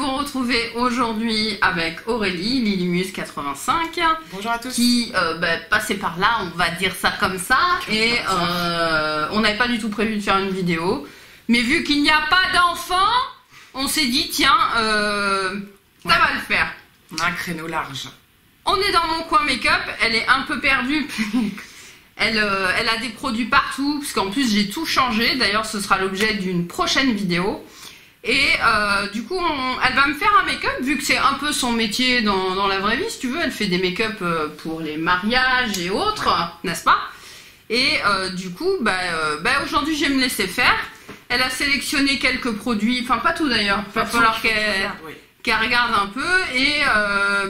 vous retrouver aujourd'hui avec Aurélie, Lilimus85. Bonjour à tous. Qui passait par là, on va dire ça comme ça. Et on n'avait pas du tout prévu de faire une vidéo. Mais vu qu'il n'y a pas d'enfants, on s'est dit, tiens, ça va le faire. On a un créneau large. On est dans mon coin make-up, elle est un peu perdue. Elle a des produits partout, parce qu'en plus j'ai tout changé. D'ailleurs, ce sera l'objet d'une prochaine vidéo. Et du coup, elle va me faire un make-up, vu que c'est un peu son métier dans la vraie vie, si tu veux. Elle fait des make-up pour les mariages et autres, n'est-ce pas? Et du coup, aujourd'hui, je vais me laisser faire. Elle a sélectionné quelques produits, enfin pas tout d'ailleurs. Il va falloir qu'elle regarde un peu. Et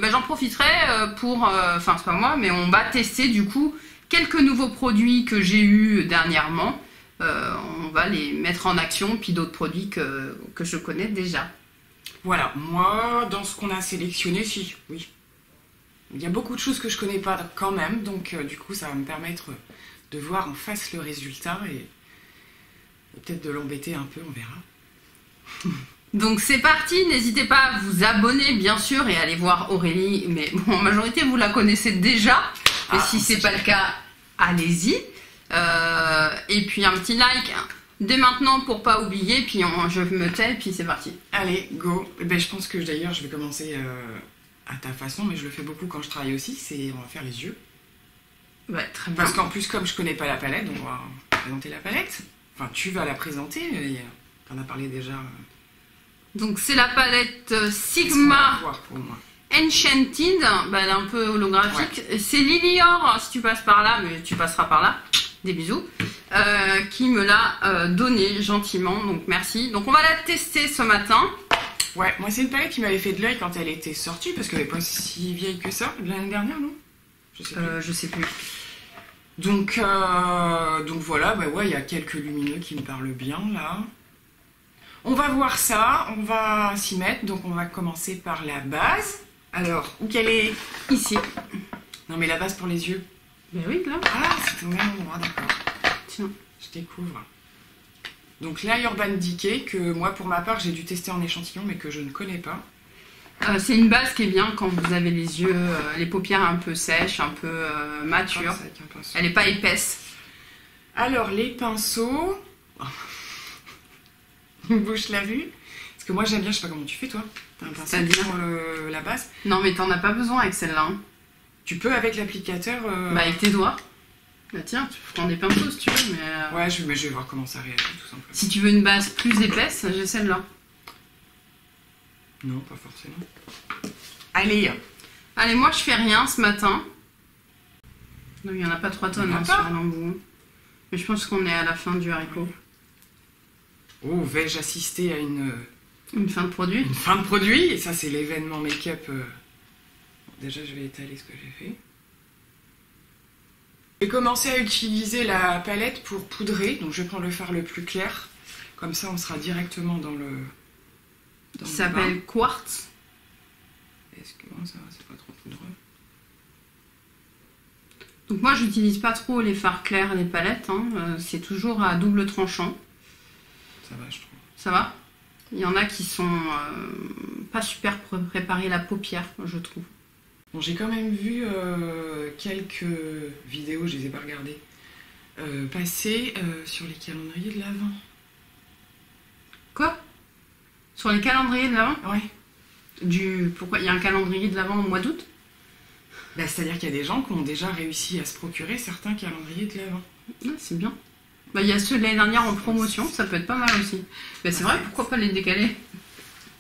j'en profiterai pour... Enfin, c'est pas moi, mais on va tester du coup quelques nouveaux produits que j'ai eus dernièrement. On va les mettre en action, puis d'autres produits que je connais déjà. Voilà, moi, dans ce qu'on a sélectionné, oui. Il y a beaucoup de choses que je connais pas quand même, donc du coup, ça va me permettre de voir en face le résultat et peut-être de l'embêter un peu, on verra. Donc c'est parti, n'hésitez pas à vous abonner, bien sûr, et à aller voir Aurélie, mais bon, en majorité, vous la connaissez déjà, mais si c'est pas le cas, allez-y. Et puis un petit like dès maintenant pour pas oublier, puis je me tais, puis c'est parti. Allez, go. Je pense que d'ailleurs je vais commencer à ta façon, mais je le fais beaucoup quand je travaille aussi, on va faire les yeux. Ouais, très bien. Parce qu'en plus, comme je connais pas la palette, on va présenter la palette. Enfin, tu vas la présenter, t'en as parlé déjà. Donc c'est la palette Sigma pour moi. Enchanted, elle est un peu holographique. Ouais. C'est Lilior, si tu passes par là, mais tu passeras par là. Des bisous. Qui me l'a donné gentiment, donc merci. Donc on va la tester ce matin. Ouais, moi c'est une palette qui m'avait fait de l'œil quand elle était sortie, parce qu'elle n'est pas si vieille que ça, de l'année dernière, non? Je sais plus. Donc voilà, il y a quelques lumineux qui me parlent bien là. On va voir ça, on va s'y mettre, donc on va commencer par la base. Alors, où qu'elle est? Ici. Non mais la base pour les yeux. Ben oui, là. Ah, c'est au même endroit, d'accord. Tiens. Je découvre. Donc là, Urban Decay, que moi pour ma part j'ai dû tester en échantillon, mais que je ne connais pas. C'est une base qui est bien quand vous avez les yeux, les paupières un peu sèches, un peu matures. Elle n'est pas épaisse. Alors, les pinceaux... Bouche la vue. Parce que moi j'aime bien, je sais pas comment tu fais toi. T'as un pinceau pour la base. Non mais t'en as pas besoin avec celle-là. Hein. Tu peux avec l'applicateur... avec tes doigts. Bah tiens, tu prends des pinceaux si tu veux, mais... Ouais, je vais voir comment ça réagit tout simplement. Si tu veux une base plus épaisse, j'ai celle-là. Non, pas forcément. Allez. Allez, moi je fais rien ce matin. Non, il n'y en a pas 3 tonnes sur l'embout. Mais je pense qu'on est à la fin du haricot. Oh, vais-je assister à une fin de produit? Une fin de produit. Et ça, c'est l'événement make-up. Déjà, je vais étaler ce que j'ai fait. J'ai commencé à utiliser la palette pour poudrer. Donc, je prends le fard le plus clair. Comme ça, on sera directement dans le... Il s'appelle Quartz. Est-ce que ça va, c'est pas trop poudreux? Donc moi, j'utilise pas trop les fards clairs, les palettes. Hein. C'est toujours à double tranchant. Ça va, je trouve. Ça va? Il y en a qui sont pas super pour préparer la paupière, je trouve. Bon, j'ai quand même vu quelques vidéos, je les ai pas regardées, passer sur les calendriers de l'Avent. Quoi? Sur les calendriers de l'Avent? Ouais. Pourquoi? Il y a un calendrier de l'Avent au mois d'août? C'est-à-dire qu'il y a des gens qui ont déjà réussi à se procurer certains calendriers de l'Avent. Ouais, c'est bien. Il y a ceux de l'année dernière en promotion, ça peut être pas mal aussi. C'est vrai, pourquoi pas les décaler?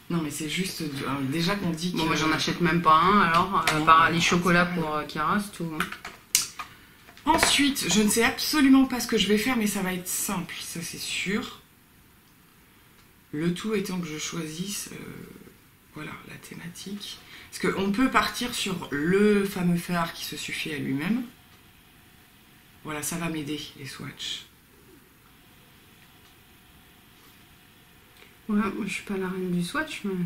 Non, mais c'est juste déjà qu'on dit que... Bon, moi j'en achète même pas un alors, à part les chocolats pour Chiara, c'est tout. Ensuite, je ne sais absolument pas ce que je vais faire, mais ça va être simple, ça c'est sûr. Le tout étant que je choisisse voilà, la thématique. Parce qu'on peut partir sur le fameux fard qui se suffit à lui-même. Voilà, ça va m'aider, les swatchs. Ouais, moi je suis pas la reine du swatch, mais...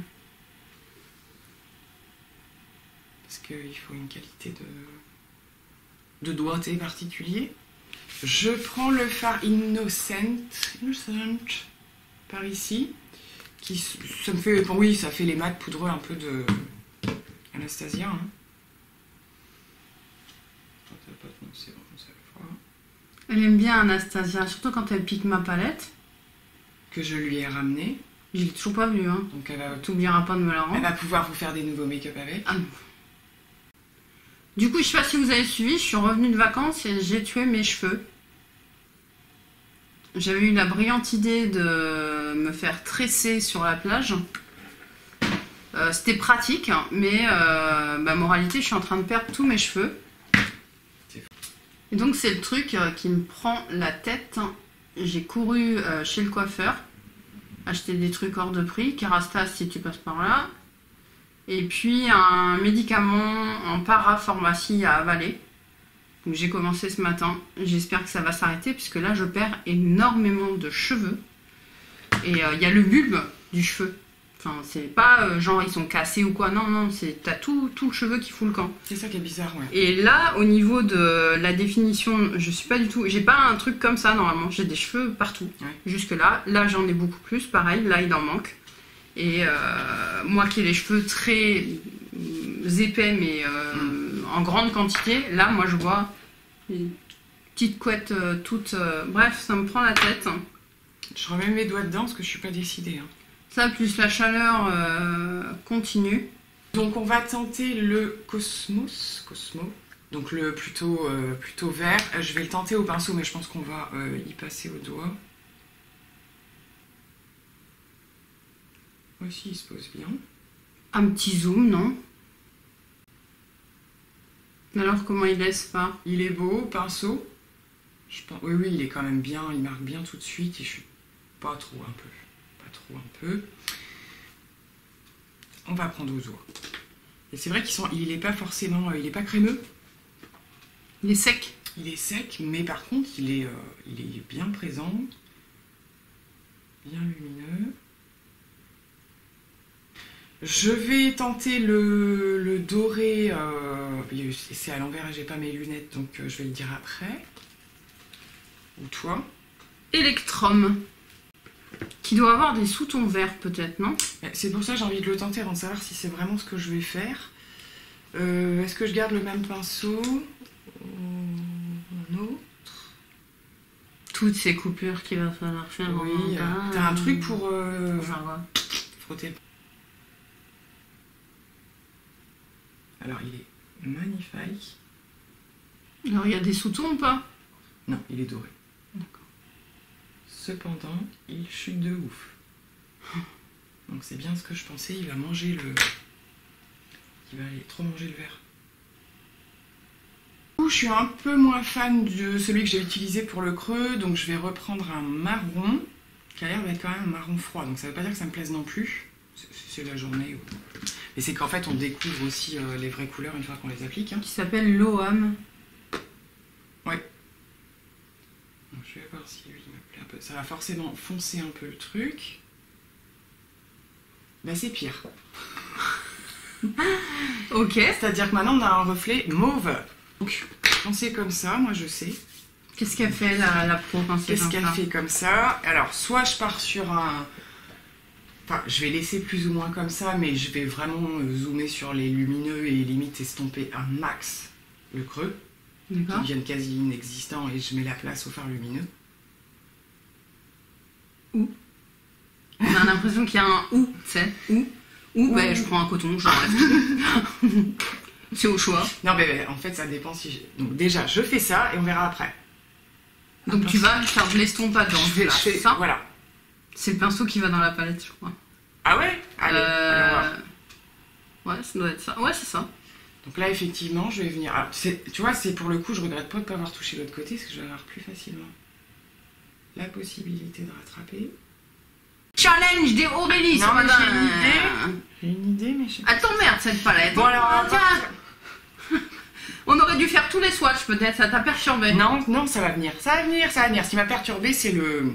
Parce qu'il faut une qualité de doigté particulier. Je prends le fard Innocent par ici, Ça me fait... Bon, oui, ça fait les mat poudreux un peu de Anastasia. Hein. Elle aime bien Anastasia, surtout quand elle pique ma palette. Que je lui ai ramené. Je l'ai toujours pas vue, hein. Donc elle va... T'oublieras pas de me la rendre. Elle va pouvoir vous faire des nouveaux make-up avec. Ah non. Du coup, je sais pas si vous avez suivi, je suis revenue de vacances et j'ai tué mes cheveux. J'avais eu la brillante idée de me faire tresser sur la plage. C'était pratique, mais moralité, je suis en train de perdre tous mes cheveux. Et donc c'est le truc qui me prend la tête. J'ai couru chez le coiffeur, acheter des trucs hors de prix, Kerastase si tu passes par là. Et puis un médicament en parapharmacie à avaler. Donc j'ai commencé ce matin, j'espère que ça va s'arrêter puisque là je perds énormément de cheveux. Et il y a le bulbe du cheveu. Enfin, c'est pas genre ils sont cassés ou quoi, non, non, t'as tout le cheveu qui fout le camp. C'est ça qui est bizarre, ouais. Et là, au niveau de la définition, je suis pas du tout... J'ai pas un truc comme ça, normalement, j'ai des cheveux partout. Ouais. Jusque là j'en ai beaucoup plus, pareil, là il en manque. Et moi qui ai les cheveux très épais, mais en grande quantité, là, moi je vois une petite couette toute... bref, ça me prend la tête. Je remets mes doigts dedans parce que je suis pas décidée, hein. Ça, plus la chaleur continue. Donc on va tenter le Cosmo, donc le plutôt vert. Je vais le tenter au pinceau, mais je pense qu'on va y passer au doigt. Aussi, il se pose bien. Un petit zoom, non? Alors, comment il laisse pas? Il est beau, pinceau. Je pense... Oui, il est quand même bien, il marque bien tout de suite. Et je suis pas trop un peu. On va prendre aux doigts. Et c'est vrai qu'il est pas forcément, il est pas crémeux. Il est sec. Il est sec, mais par contre il est bien présent, bien lumineux. Je vais tenter le doré. C'est à l'envers et j'ai pas mes lunettes, donc je vais le dire après. Ou toi. Electrum. Qui doit avoir des sous-tons verts peut-être, non? C'est pour ça que j'ai envie de le tenter avant de savoir si c'est vraiment ce que je vais faire. Est-ce que je garde le même pinceau? Un autre? Toutes ces coupures qu'il va falloir faire. Oui, t'as un truc pour frotter. Alors il est magnifique. Alors il y a des sous-tons ou pas? Non, il est doré. D'accord. Cependant, il chute de ouf. Donc c'est bien ce que je pensais, il va manger le... Il va aller trop manger le vert. Je suis un peu moins fan de celui que j'ai utilisé pour le creux, donc je vais reprendre un marron, qui a l'air d'être quand même un marron froid. Donc ça veut pas dire que ça me plaise non plus, c'est la journée. Et c'est qu'en fait on découvre aussi les vraies couleurs une fois qu'on les applique. Hein. Qui s'appelle l'OAM. Ouais. Donc, je vais voir si lui me plaît un peu. Ça va forcément foncer un peu le truc. Ben c'est pire. Ok. C'est-à-dire que maintenant on a un reflet mauve. Donc quand c'est comme ça, moi je sais. Qu'est-ce qu'elle fait la pro quand c'est comme ça? Qu'est-ce qu'elle fait comme ça? Alors soit je pars sur un... Enfin, je vais laisser plus ou moins comme ça, mais je vais vraiment zoomer sur les lumineux et limite estomper un max le creux. Qui deviennent quasi inexistants et je mets la place au fard lumineux. Où? On a l'impression qu'il y a un ou, tu sais. Ou ben, je prends un coton, j'enlève. C'est au choix. Non, mais en fait, ça dépend si j'ai... Donc déjà, je fais ça et on verra après. Donc tu vas faire de l'estompage dans ce là, c'est ça? Voilà. C'est le pinceau qui va dans la palette, je crois. Ah ouais? Allez, allons voir. Ouais, ça doit être ça. Ouais, c'est ça. Donc là, effectivement, je vais venir... Alors, tu vois, c'est pour le coup, je regrette pas de ne pas avoir touché l'autre côté, parce que je vais avoir plus facilement la possibilité de rattraper. Challenge des Aurélie, non, mais j'ai une idée. J'ai une idée, mais je sais pas. Elle t'emmerde cette palette. Bon, alors, tiens. On aurait dû faire tous les swatchs, peut-être, ça t'a perturbé. Non, non, ça va venir, ça va venir, ça va venir. Ce qui m'a perturbé, c'est le...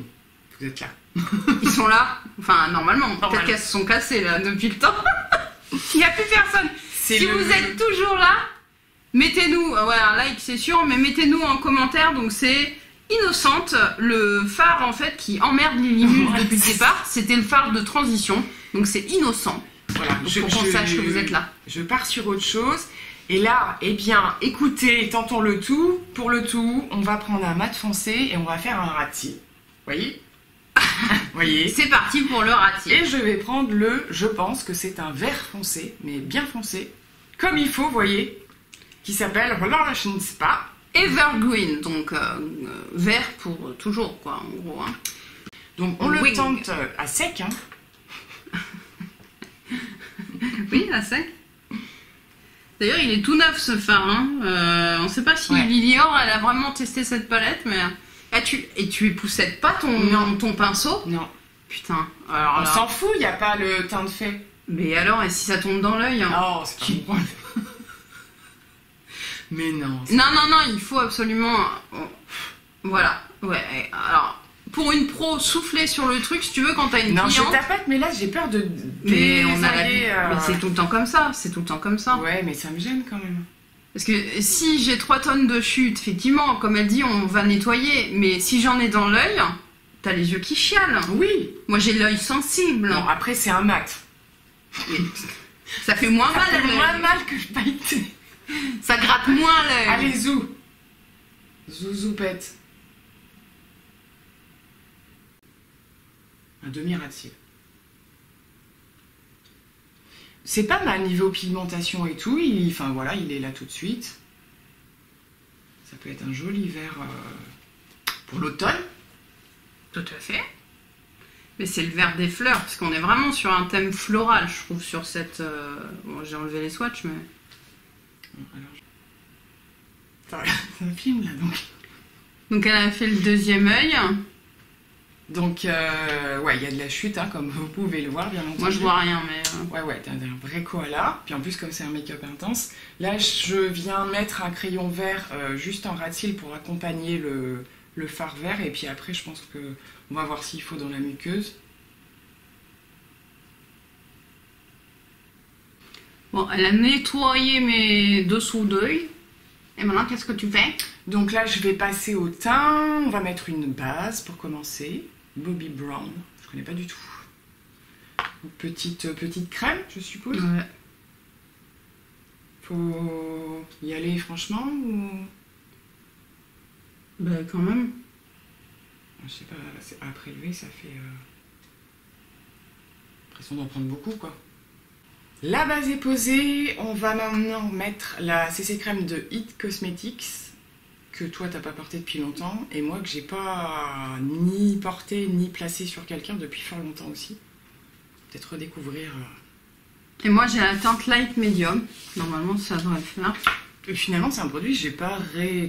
Vous êtes là. Ils sont là. Enfin, normalement. Peut-être qu'elles se sont cassées, là, depuis le temps. Il n'y a plus personne. Si vous êtes toujours là, mettez-nous, ouais, un like c'est sûr, mais mettez-nous en commentaire, donc c'est innocente. Le phare en fait qui emmerde Lilimus depuis le départ, c'était le phare de transition. Donc c'est innocent. Voilà, pour qu'on sache que vous êtes là. Je pars sur autre chose. Et là, eh bien, écoutez, tentons le tout. Pour le tout, on va prendre un mat foncé et on va faire un rati. Voyez? Voyez? C'est parti pour le rati. Et je vais prendre je pense que c'est un vert foncé, mais bien foncé, comme il faut, voyez, qui s'appelle Relation Spa. Evergreen, donc vert pour toujours, quoi, en gros. Hein. Donc on le tente à sec, hein. Oui, à sec. D'ailleurs, il est tout neuf ce phare. Hein. On ne sait pas si Lilior elle a vraiment testé cette palette, mais tu époussettes pas ton pinceau? Non. Putain. Alors on s'en fout, il n'y a pas le teint de fait. Mais alors, et si ça tombe dans l'œil? Hein, oh, c'est pas bon. Mais non. Non, il faut absolument. Voilà. Ouais. Alors. Pour une pro, souffler sur le truc, si tu veux, quand t'as une cliente... Non, je tapote, mais là, j'ai peur de... Mais c'est tout le temps comme ça, Ouais, mais ça me gêne quand même. Parce que si j'ai 3 tonnes de chute, effectivement, comme elle dit, on va nettoyer. Mais si j'en ai dans l'œil, t'as les yeux qui chialent. Oui. Moi, j'ai l'œil sensible. Non, après, c'est un mat. Ça fait moins mal. Ça fait moins mal que le pailleté. Ça gratte moins l'œil. Allez, Zouzoupette. Un demi-rati. C'est pas mal niveau pigmentation et tout. Enfin voilà, il est là tout de suite. Ça peut être un joli vert pour l'automne. Tout à fait. Mais c'est le vert des fleurs, parce qu'on est vraiment sur un thème floral, je trouve, sur cette... Bon, j'ai enlevé les swatchs, mais... Alors... C'est un film, là, donc. Donc, elle a fait le deuxième œil. Donc, ouais, il y a de la chute, hein, comme vous pouvez le voir, bien entendu. Moi, je vois rien, mais... Ouais, t'as un vrai koala. Puis en plus, comme c'est un make-up intense, là, je viens mettre un crayon vert juste en ras de cils pour accompagner le fard vert. Et puis après, je pense que on va voir s'il faut dans la muqueuse. Bon, elle a nettoyé mes dessous d'œil. Et maintenant, qu'est-ce que tu fais? Donc là, je vais passer au teint. On va mettre une base pour commencer. Bobbi Brown. Je connais pas du tout. Petite crème, je suppose. Ouais. Faut y aller franchement ou... Bah quand même. Je sais pas, à prélever, ça fait... l'impression d'en prendre beaucoup, quoi. La base est posée. On va maintenant mettre la CC crème de It Cosmetics, que toi t'as pas porté depuis longtemps, et moi que j'ai pas ni porté ni placé sur quelqu'un depuis fort longtemps aussi. Peut-être redécouvrir. Et moi j'ai la teinte light medium. Normalement ça devrait le faire. Et finalement c'est un produit que j'ai pas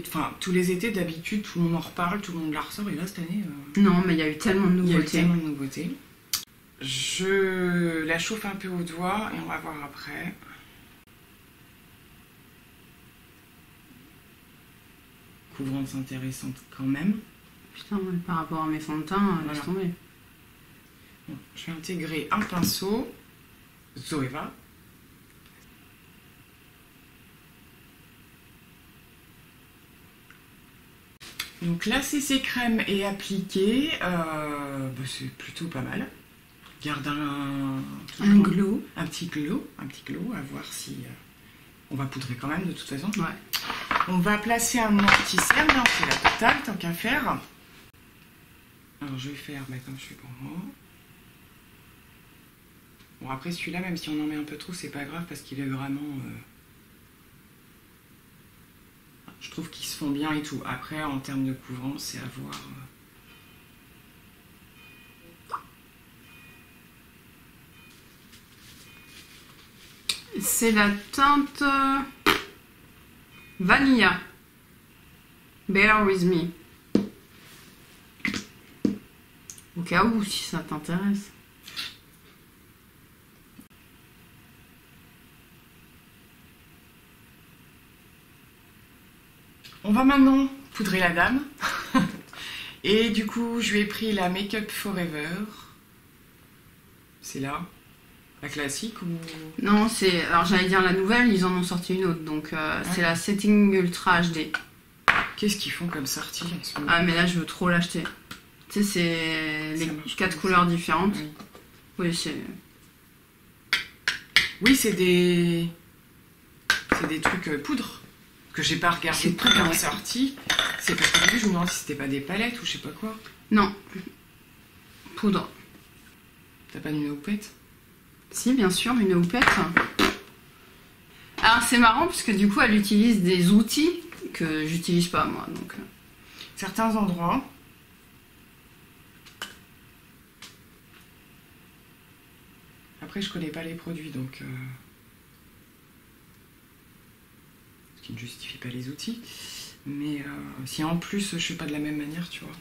Enfin, tous les étés d'habitude tout le monde en reparle, tout le monde la ressort, et là cette année... Non, mais il y a eu tellement de nouveautés. Il y a eu tellement de nouveautés. Je la chauffe un peu au doigt et on va voir après. Couvrance intéressante quand même. Putain, par rapport à mes fonds de teint, laisse tomber. Bon, je vais intégrer un pinceau Zoeva. Donc la CC crème est appliquée, c'est plutôt pas mal. Garde un glow. Un petit glow, à voir si... on va poudrer quand même de toute façon. Ouais. On va placer un amortisseur, là, c'est la totale, tant qu'à faire. Alors je vais faire, comme je fais pour moi. Bon après celui-là, même si on en met un peu trop, c'est pas grave parce qu'il est vraiment... Je trouve qu'ils se font bien et tout. Après, en termes de couvrance, c'est à voir... C'est la teinte Vanilla. Bear with me. Au cas où, si ça t'intéresse. On va maintenant poudrer la dame. Et du coup, je lui ai pris la Make Up Forever. C'est là. La classique ou... Non, c'est... Alors j'allais dire la nouvelle, ils en ont sorti une autre. Donc c'est la Setting Ultra HD. Qu'est-ce qu'ils font comme sortie en ce moment? Ah, mais là, je veux trop l'acheter. Tu sais, c'est les 4 couleurs différentes. Oui, Oui, c'est... oui, c'est des trucs poudre que j'ai pas regardé C'est tout quand ouais. sorti. C'est parce qu'au début, je me demandais si c'était pas des palettes ou je sais pas quoi. Non. Poudre. T'as pas une houppette? Si, bien sûr, une houppette. Alors, c'est marrant parce que du coup, elle utilise des outils que j'utilise pas, moi. Donc... Certains endroits. Après, je connais pas les produits, donc... ce qui ne justifie pas les outils. Mais si en plus, je suis pas de la même manière, tu vois.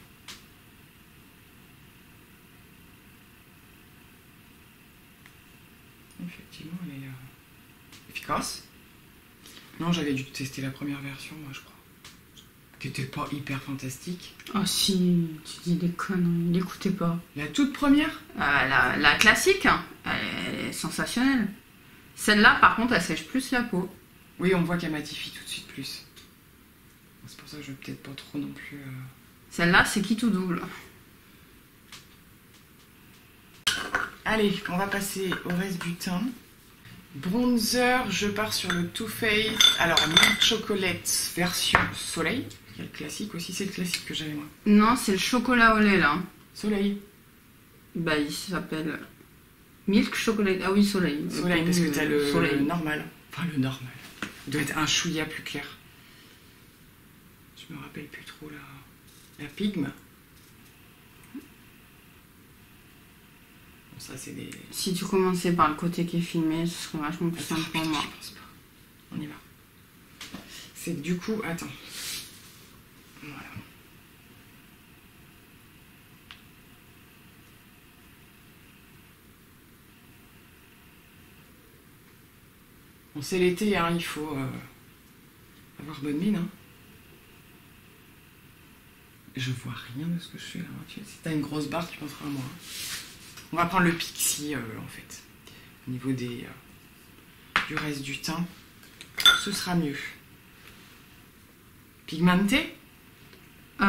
Effectivement, elle est efficace. Non, j'avais dû tester la première version, moi, je crois. Qui était pas hyper fantastique. Oh si, tu dis des conneries, n'écoutez pas. La toute première? La classique, hein, elle est sensationnelle. Celle-là, par contre, elle sèche plus la peau. Oui, on voit qu'elle matifie tout de suite plus. C'est pour ça que je veux peut-être pas trop non plus... Celle-là, c'est qui tout double. Allez, on va passer au reste du teint. Bronzer, je pars sur le Too Faced. Alors, Milk Chocolate version soleil. Il y a le classique aussi, c'est le classique que j'avais moi. Non, c'est le chocolat au lait, là. Soleil. Bah, il s'appelle Milk Chocolate. Ah oui, soleil. Soleil, parce que t'as le soleil. normal. Enfin, le normal. Il doit être un chouïa plus clair. Je me rappelle plus trop la pigme. Bon, ça, c'est des... Si tu commençais par le côté qui est filmé, ce serait vachement plus simple pour moi. Je pense pas. On y va. C'est du coup... Attends. Voilà. Bon, c'est l'été, hein, il faut avoir bonne mine. Hein. Je vois rien de ce que je fais là. Si t'as une grosse barre, tu penseras à moi. On va prendre le Pixi en fait. Au niveau du reste du teint, ce sera mieux. Pigmenté?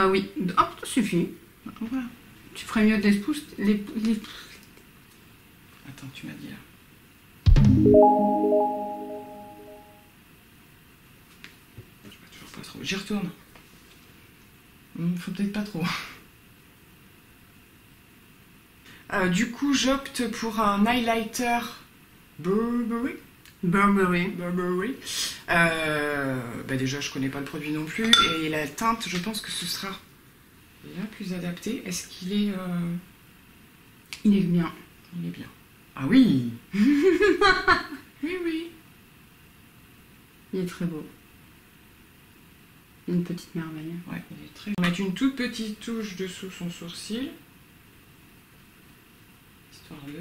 Oui. Hop, ça suffit. Voilà. Tu ferais mieux des pouces. Attends, tu m'as dit là. Je vois toujours pas trop. J'y retourne. Faut peut-être pas trop. Du coup, j'opte pour un highlighter Burberry. Burberry. Bah déjà, je connais pas le produit non plus. Et la teinte, je pense que ce sera la plus adaptée. Est-ce qu'il est... Il est bien. Il est bien. Ah oui. Oui, oui. Il est très beau. Une petite merveille. Ouais, il est très... On va mettre une toute petite touche dessous son sourcil. Histoire de...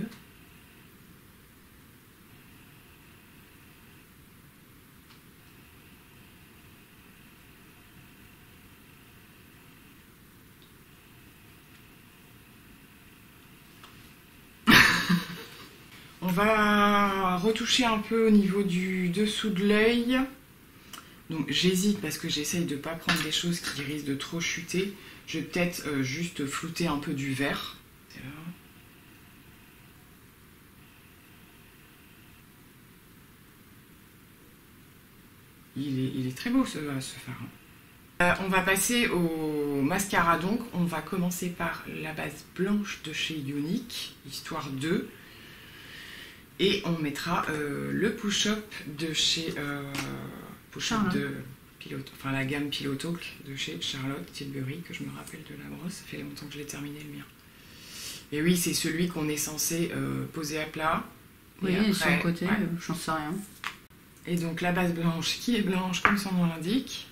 On va retoucher un peu au niveau du dessous de l'œil. Donc j'hésite parce que j'essaye de ne pas prendre des choses qui risquent de trop chuter. Je vais peut-être juste flouter un peu du vert. Il est très beau ce fard. On va passer au mascara donc. On va commencer par la base blanche de chez Unique, histoire 2. Et on mettra le push-up de chez push-up de Pilote, enfin la gamme Pillow Talk de chez Charlotte Tilbury, que je me rappelle de la brosse, ça fait longtemps que je l'ai terminé le mien. Et oui, c'est celui qu'on est censé poser à plat. Oui, et après, sur le côté, ouais. j'en sais rien. Et donc la base blanche qui est blanche comme son nom l'indique.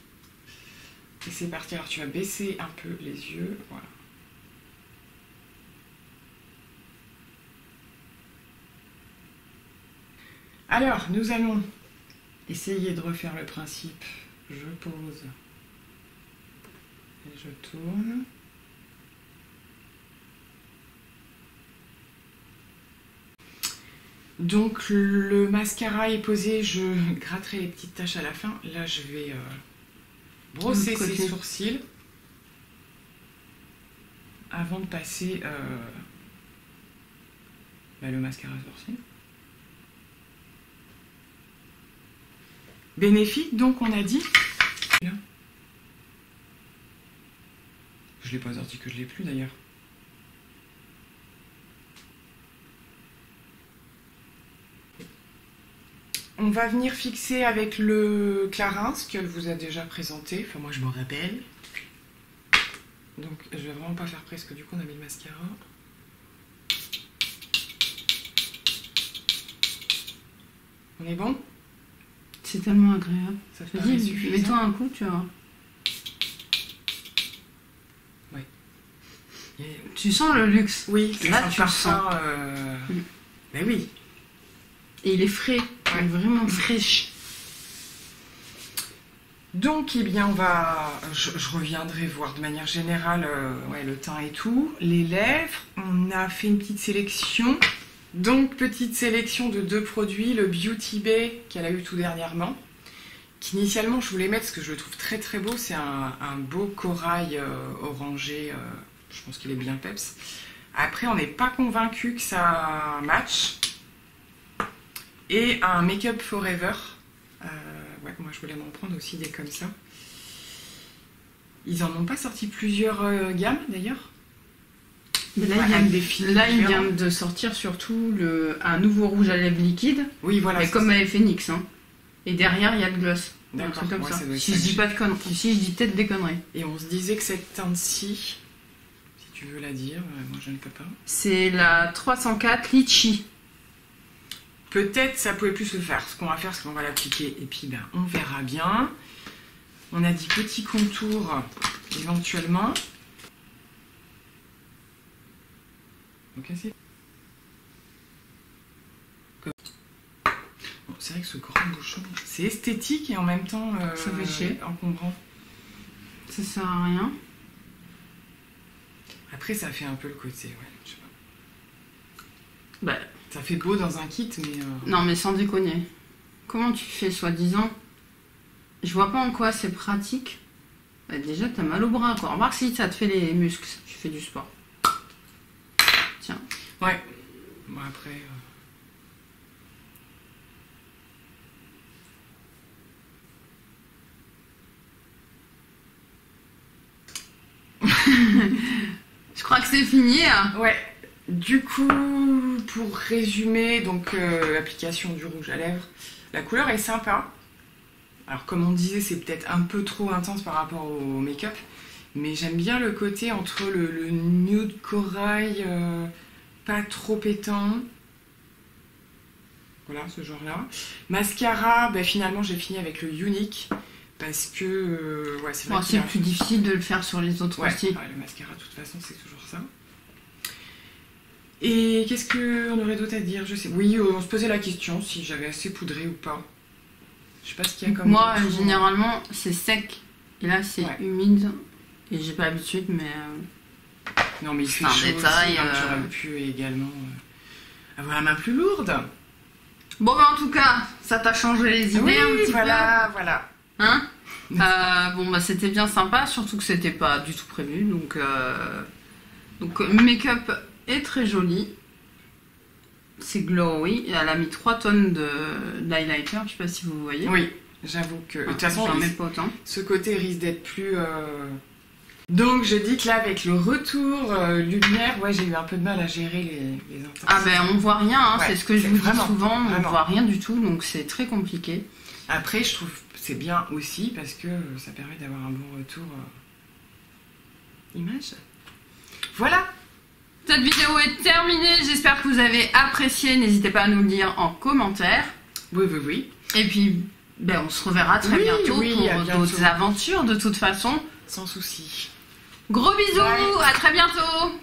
Et c'est parti, alors tu vas baisser un peu les yeux, voilà. Alors, nous allons essayer de refaire le principe. Je pose et je tourne. Donc le mascara est posé, je gratterai les petites taches à la fin. Là, je vais brosser ses sourcils avant de passer le mascara sourcil. Bénéfique, donc on a dit. Je l'ai pas sorti que je l'ai plus d'ailleurs. On va venir fixer avec le Clarins qu'elle vous a déjà présenté. Enfin moi je m'en rappelle. Donc je vais vraiment pas faire presque, du coup on a mis le mascara. On est bon? C'est tellement agréable. Ça fait mets-toi un coup, tu vois. Ouais. Tu sens le luxe. Oui, là tu le sens. Mais oui. Et il est frais, il est vraiment fraîche. Donc, eh bien, on va... Je reviendrai voir de manière générale le teint et tout. Les lèvres, on a fait une petite sélection. Donc, petite sélection de 2 produits. Le Beauty Bay, qu'elle a eu tout dernièrement. Qu'initialement, je voulais mettre, parce que je le trouve très très beau. C'est un beau corail orangé. Je pense qu'il est bien peps. Après, on n'est pas convaincu que ça match. Et un Make Up Forever. Ouais, moi je voulais m'en prendre aussi des comme ça. Ils en ont pas sorti plusieurs gammes d'ailleurs. Là, il vient de sortir surtout un nouveau rouge à lèvres liquide. Oui, voilà. Mais comme avec Phoenix. Hein. Et derrière, il y a le gloss. D'accord, comme ça. Si je dis pas de conneries. Si je dis peut-être des conneries. Et on se disait que cette teinte-ci, si tu veux la dire, moi je ne peux pas. C'est la 304 Litchi. Peut-être ça pouvait plus se faire. Ce qu'on va faire, c'est qu'on va l'appliquer et puis ben, on verra bien. On a dit petit contour éventuellement. Ok, c'est... Bon, c'est vrai que ce grand bouchon, c'est esthétique et en même temps ça fait chier. Encombrant. Ça sert à rien. Après, ça fait un peu le côté, ouais, je sais pas. Bah, ça fait beau dans un kit, mais... Non, mais sans déconner. Comment tu fais, soi-disant? Je vois pas en quoi c'est pratique. Bah, déjà, t'as mal au bras, quoi. Remarque si ça te fait les muscles, tu fais du sport. Tiens. Ouais. Bon, après... Je crois que c'est fini. Hein. Ouais. Du coup, pour résumer, donc l'application du rouge à lèvres, la couleur est sympa. Alors comme on disait, c'est peut-être un peu trop intense par rapport au make-up, mais j'aime bien le côté entre le nude corail, pas trop pétant. Voilà, ce genre-là. Mascara, ben, finalement j'ai fini avec le Unique, parce que ouais, c'est vrai c'est plus difficile de le faire sur les autres aussi. Ouais, le mascara, de toute façon, c'est toujours ça. Et qu'est-ce qu'on aurait d'autre à dire? Je sais. Oui, on se posait la question si j'avais assez poudré ou pas. Je sais pas ce qu'il y a comme... Moi, généralement, c'est sec. Et là, c'est humide. Et j'ai pas l'habitude, mais... Non, mais il fait chaud détail. J'aurais pu également avoir la main plus lourde. Bon, bah, en tout cas, ça t'a changé les idées un petit peu. Voilà. Hein bon, bah, c'était bien sympa, surtout que c'était pas du tout prévu. Donc le make-up est très joli. C'est glowy. Elle a mis 3 tonnes d'highlighter, je sais pas si vous voyez. Oui, j'avoue que... De toute façon, j'en mets pas autant. Ce côté risque d'être plus... Donc je dis que là, avec le retour lumière, ouais, j'ai eu un peu de mal à gérer les intensités. Ah ben, on voit rien, hein, c'est ce que je vous dis souvent, vraiment. On voit rien du tout, donc c'est très compliqué. Après, je trouve que c'est bien aussi, parce que ça permet d'avoir un bon retour image. Voilà. Cette vidéo est terminée, j'espère que vous avez apprécié, n'hésitez pas à nous le dire en commentaire. Oui. Et puis, ben, on se reverra très bientôt pour d'autres aventures de toute façon. Sans souci. Gros bisous, à très bientôt.